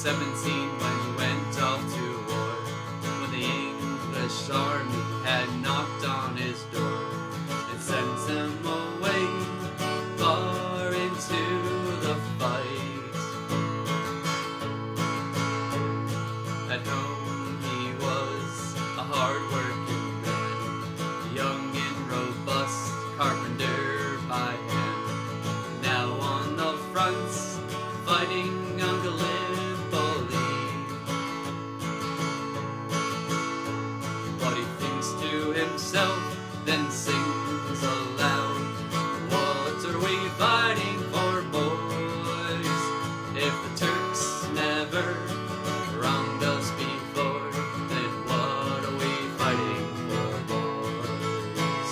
17 when he went off to war, when the English army had knocked on his door and sent him away far into the fight. At home he was a hardworking man, young and robust, carpenter by hand. Now on the fronts, fighting on Gallipoli. But he thinks to himself, then sings aloud, what are we fighting for, boys? If the Turks never wronged us before, then what are we fighting for, boys?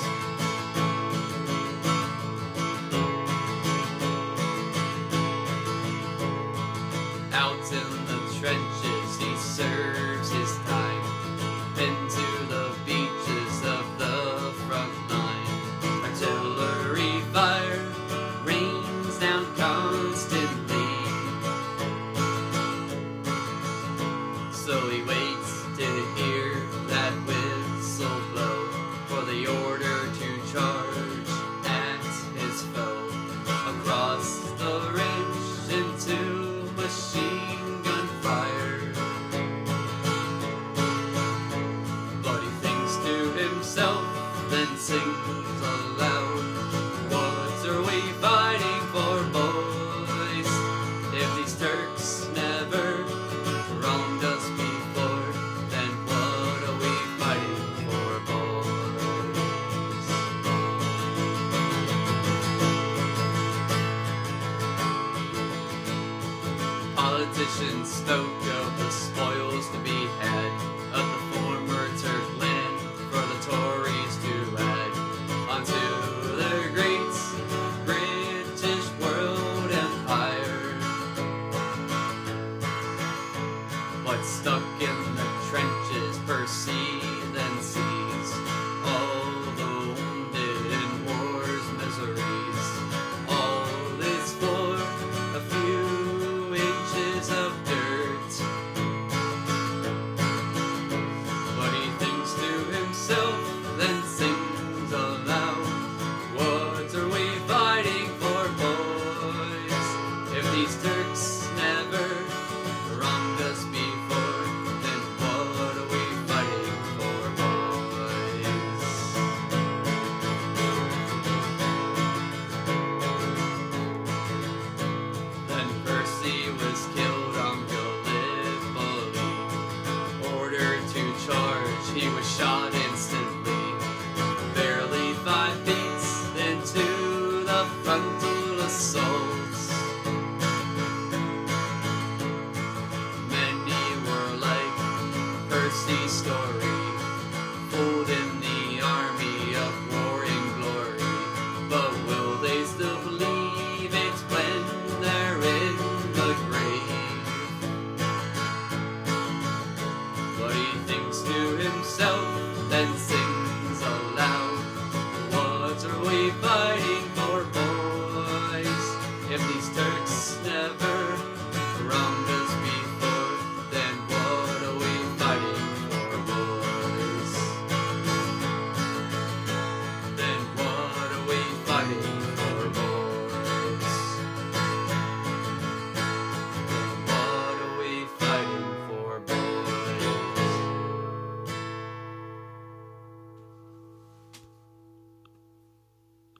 Out in the trenches he serves his time, pinned to the beaches of the front line. Artillery fire rains down constantly, so he waits to hear that whistle blow for the order to charge at his foe. Across the ridge into machine gun fire, but he thinks to himself, then sings aloud, what are we fighting for, boys? If these Turks never wronged us before, then what are we fighting for, boys? Politicians spoke of the spoils to be had of the former Turk land for the Tories to add onto their great British world empire. But stuck in the trenches, Percy then sees all the wounded in war's miseries. All is for a few inches of dirt, but he thinks to himself, then sings aloud, what are we fighting for, boys? If these Turks never wronged us before, then what are we fighting for, boys? Then Percy was killed on Gallipoli. Order to charge, he was shot in